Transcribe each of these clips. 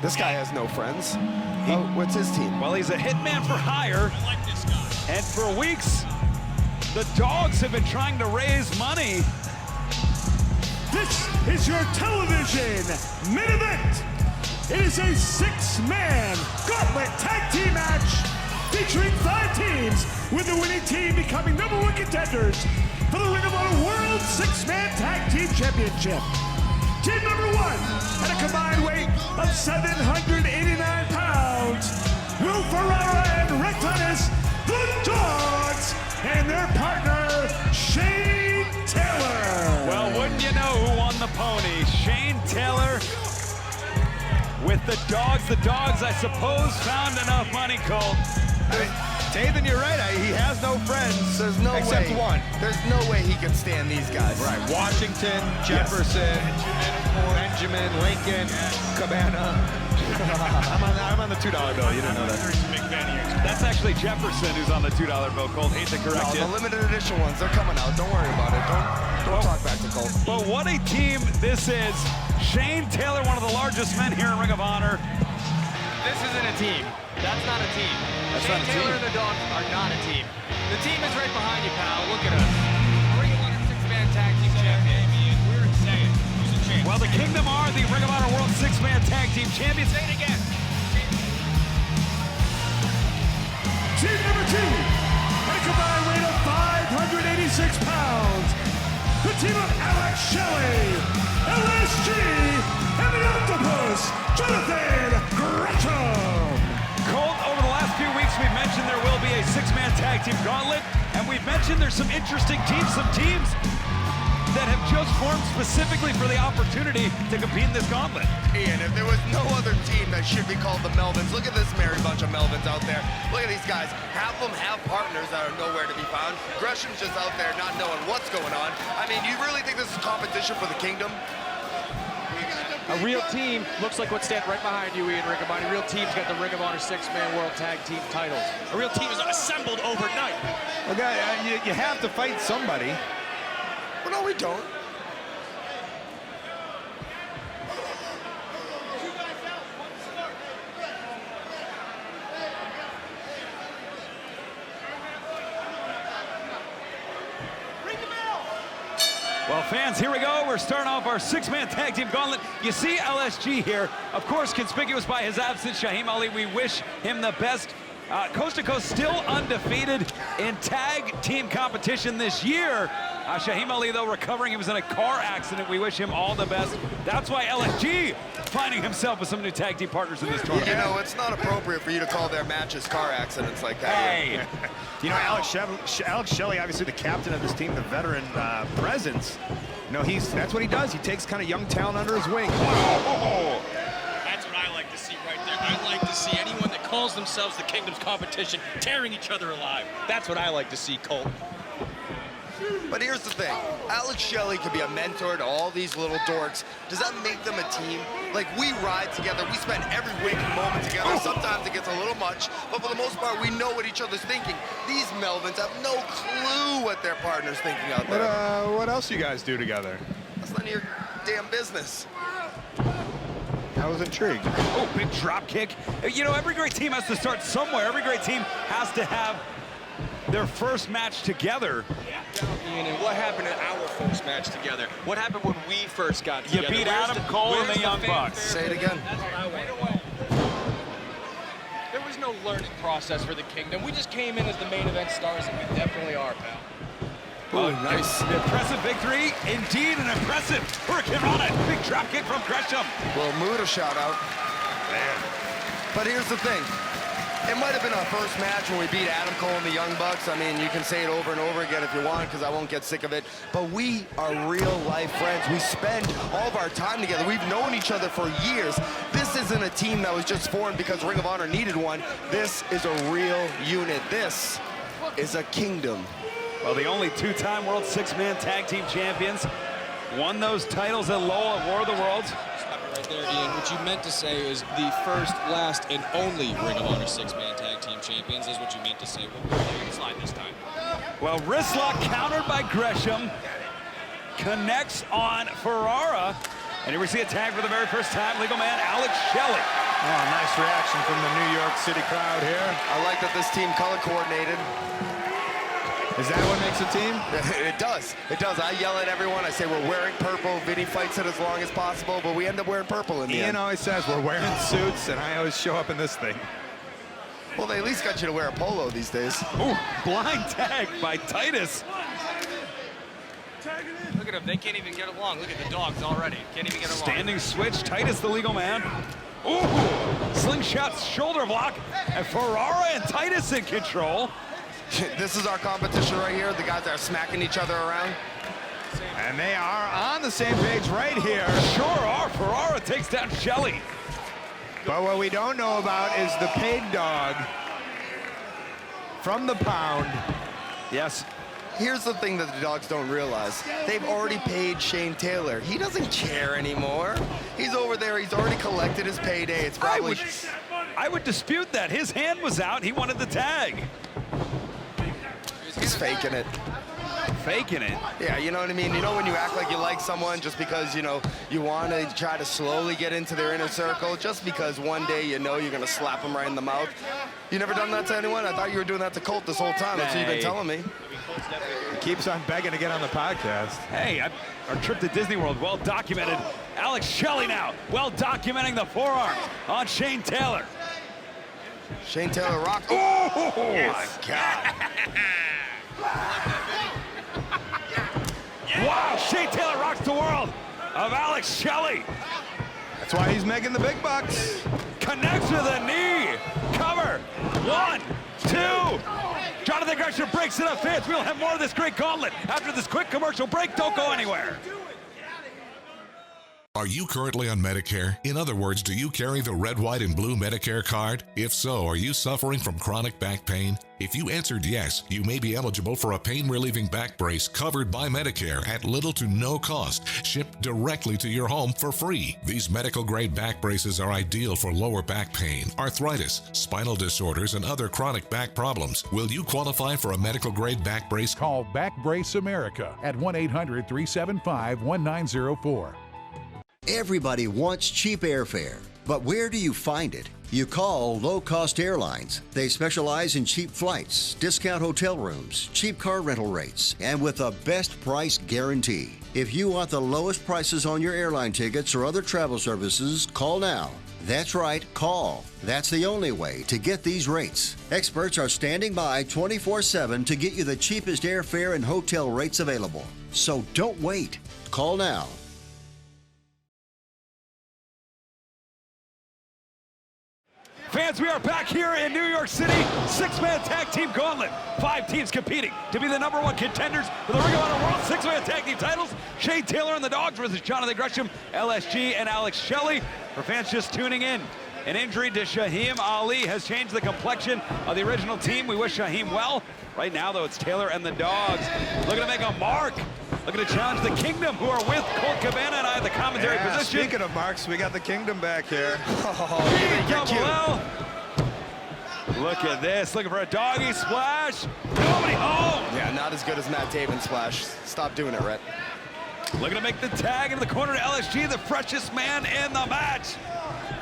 This guy has no friends. What's his team? Well, he's a hitman for hire. I like this guy. And for weeks, the Dawgs have been trying to raise money. This is your television main event. It is a six-man gauntlet tag team match featuring 5 teams, with the winning team becoming #1 contenders for the Ring of Honor World Six-Man Tag Team Championship. Team #1, at a combined weight of 789 pounds, Will Ferrara and Rhett Titus, the Dawgs, and their partner, Shane Taylor. Well, wouldn't you know who won the pony? Shane Taylor with the Dawgs. The Dawgs, I suppose, found enough money, Cole. Tathan, you're right. He has no friends. There's no Except way. one. There's no way he can stand these guys. Right, Washington, Jefferson, Benjamin, Lincoln, Cabana. I'm on the $2 bill. You didn't know that. That's actually Jefferson who's on the $2 bill, Cole. Hate to correct you. The limited edition ones, they're coming out. Don't worry about it. Don't talk back to Cole. But what a team this is. Shane Taylor, one of the largest men here in Ring of Honor. This isn't a team. That's not a team. That's Shane not a Taylor team. and the Dawgs are not a team. The team is right behind you, pal. Look at us. Ring of Honor Six-Man Tag Team Champion. We're insane. Who's the champ? Well, the Kingdom are the Ring of Honor World Six-Man Tag Team Champions. Say it again. Team #2, at a combined weight of 586 pounds, the team of Alex Shelley, LSG, and the Octopus, Jonathan Gresham. Colt, over the last few weeks, we've mentioned there will be a six-man tag team gauntlet, and we've mentioned there's some interesting teams, some teams that have just formed specifically for the opportunity to compete in this gauntlet. Ian, if there was no other team that should be called the Melvins, look at this merry bunch of Melvins out there. Look at these guys. Half of them have partners that are nowhere to be found. Gresham's just out there not knowing what's going on. I mean, you really think this is competition for the Kingdom? A real team looks like what's standing right behind you, Ian. Ring of Honor. A real team's got the Ring of Honor Six-Man World Tag Team titles. A real team is not assembled overnight. Okay, you have to fight somebody. Well, no, we don't. Well, fans, here we go. We're starting off our six-man tag team gauntlet. You see LSG here, of course, conspicuous by his absence. Shaheem Ali, we wish him the best. Coast to Coast still undefeated in tag team competition this year. Shaheem Ali, though, recovering. He was in a car accident. We wish him all the best. That's why LSG finding himself with some new tag team partners in this tournament. You know, it's not appropriate for you to call their matches car accidents like that. Hey. You know, Alex Shelley, obviously the captain of this team, the veteran presence. You know, that's what he does. He takes kind of young talent under his wing. That's what I like to see right there. I like to see anyone that calls themselves the Kingdom's competition tearing each other alive. That's what I like to see, Colt. But here's the thing. Alex Shelley could be a mentor to all these little dorks. Does that make them a team? Like, we ride together. We spend every waking moment together. Sometimes it gets a little much, but for the most part, we know what each other's thinking. These Melvins have no clue what their partner's thinking out there. What else you guys do together? That's none of your damn business. I was intrigued. Oh, big drop kick. You know, every great team has to start somewhere. Every great team has to have their first match together. Ian, and what happened in our first match together? What happened when we first got You together? beat Adam Cole and the Young Bucks. Say it again. That's what I want. There was no learning process for the Kingdom. We just came in as the main event stars, and we definitely are, pal. Oh, nice. Impressive victory. Indeed, an impressive hurricane on it. Big drop kick from Gresham. Well, Mood a shout out. Man. But here's the thing. It might have been our first match when we beat Adam Cole and the Young Bucks. I mean, you can say it over and over again if you want, because I won't get sick of it. But we are real-life friends. We spend all of our time together. We've known each other for years. This isn't a team that was just formed because Ring of Honor needed one. This is a real unit. This is a kingdom. Well, the only two-time World Six-Man Tag Team Champions won those titles at Lowell at War of the Worlds. Right there, Ian. What you meant to say is the first, last, and only Ring of Honor Six-Man Tag Team Champions is what you meant to say. We'll let you slide this time. Well, wrist lock countered by Gresham. Connects on Ferrara. And here we see a tag for the very first time. Legal man Alex Shelley Oh, nice reaction from the New York City crowd here. I like that this team color coordinated. Is that what makes a team? It does. It does. I yell at everyone. I say we're wearing purple. Vinny fights it as long as possible, but we end up wearing purple in the Ian end. always says we're wearing suits, and I always show up in this thing. Well, they at least got you to wear a polo these days. Ooh, blind tag by Titus. Look at them. They can't even get along. Look at the Dawgs already. Can't even get along. Standing switch, Titus the legal man. Ooh, slingshot shoulder block, and Ferrara and Titus in control. This is our competition right here. The guys that are smacking each other around. And they are on the same page right here. Sure are. Ferrara takes down Shelley. But what we don't know about is the paid dog from the pound. Yes. Here's the thing that the Dogs don't realize. They've already paid Shane Taylor. He doesn't care anymore. He's over there. He's already collected his payday. It's probably... I would dispute that. His hand was out. He wanted the tag. He's faking it. Faking it. Yeah, you know what I mean? You know when you act like you like someone just because, you know, you want to try to slowly get into their inner circle just because one day you know you're going to slap them right in the mouth? You never done that to anyone? I thought you were doing that to Colt this whole time. That's what you've been telling me. Keeps on begging to get on the podcast. Hey, our trip to Disney World, well documented. Alex Shelley now, well documenting the forearms on Shane Taylor. Shane Taylor rocked. Oh, Yes. my God. Wow, Shane Taylor rocks the world of Alex Shelley. That's why he's making the big bucks. Connects to the knee. Cover. 1, 2. Jonathan Gresham breaks it up, fans. We'll have more of this great gauntlet after this quick commercial break. Don't go anywhere. Are you currently on Medicare? In other words, do you carry the red, white, and blue Medicare card? If so, are you suffering from chronic back pain? If you answered yes, you may be eligible for a pain-relieving back brace covered by Medicare at little to no cost, shipped directly to your home for free. These medical-grade back braces are ideal for lower back pain, arthritis, spinal disorders, and other chronic back problems. Will you qualify for a medical-grade back brace? Call Back Brace America at 1-800-375-1904. Everybody wants cheap airfare, but where do you find it? You call Low Cost Airlines. They specialize in cheap flights, discount hotel rooms, cheap car rental rates, and with a best price guarantee. If you want the lowest prices on your airline tickets or other travel services, call now. That's right, call. That's the only way to get these rates. Experts are standing by 24/7 to get you the cheapest airfare and hotel rates available. So don't wait. Call now. Fans, we are back here in New York City. 6-man tag team gauntlet. 5 teams competing to be the #1 contenders for the Ring of Honor World 6-man tag team titles. Shane Taylor and the Dawgs versus Jonathan Gresham, LSG, and Alex Shelley. For fans just tuning in, an injury to Shaheem Ali has changed the complexion of the original team. We wish Shaheem well. Right now, though, it's Taylor and the Dawgs looking to make a mark. Looking to challenge the Kingdom, who are with Colt Cabana and I at the commentary position. Speaking of marks, we got the Kingdom back here. Look at this, looking for a doggy splash. Nobody home. Yeah, not as good as Matt Taven's splash. Stop doing it, Rhett. Looking to make the tag into the corner to LSG, the freshest man in the match.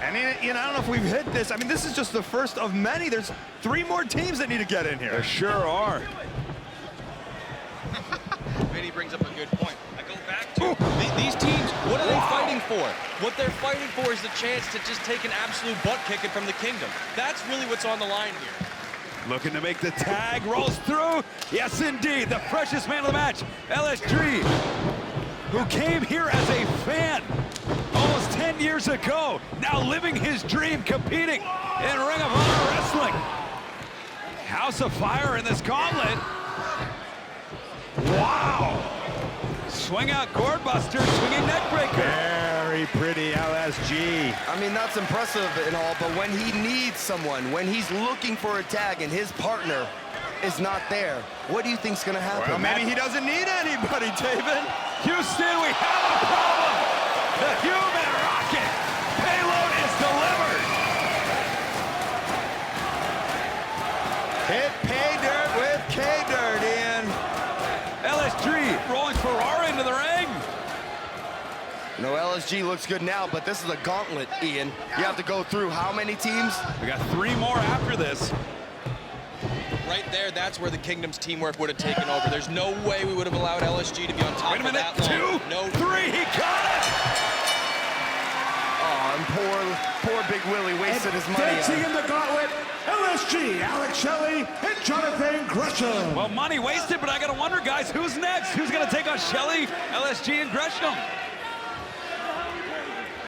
And I don't know if we've hit this. I mean, this is just the first of many. There's 3 more teams that need to get in here. There sure are. Vinny brings up a good point. I go back to these teams, what are they fighting for? What they're fighting for is the chance to just take an absolute butt kicking from the Kingdom. That's really what's on the line here. Looking to make the tag, rolls through. Yes, indeed, the freshest man of the match, LSG, who came here as a fan almost 10 years ago, now living his dream, competing in Ring of Honor Wrestling. House of Fire in this gauntlet. Wow! Swing out gourd buster, swinging neck breaker. Very pretty LSG. I mean, that's impressive and all, but when he needs someone, when he's looking for a tag and his partner is not there, what do you think's gonna happen? Well, maybe he doesn't need anybody, Taven. Houston, we have a problem. The human rocket payload is delivered. Hit pay dirt with K-Dirt, Ian. LSG rolling Ferrara into the ring. You know, LSG looks good now, but this is a gauntlet, Ian. You have to go through how many teams? We got 3 more after this. Right there, that's where the Kingdom's teamwork would have taken over. There's no way we would have allowed LSG to be on top Wait a minute, of that long. 2, No. 3, he got it! Oh, and poor Big Willie wasted his money. Dancing in the gauntlet, LSG, Alex Shelley, and Jonathan Gresham. Well, money wasted, but I gotta wonder, guys, who's next? Who's gonna take on Shelley, LSG, and Gresham?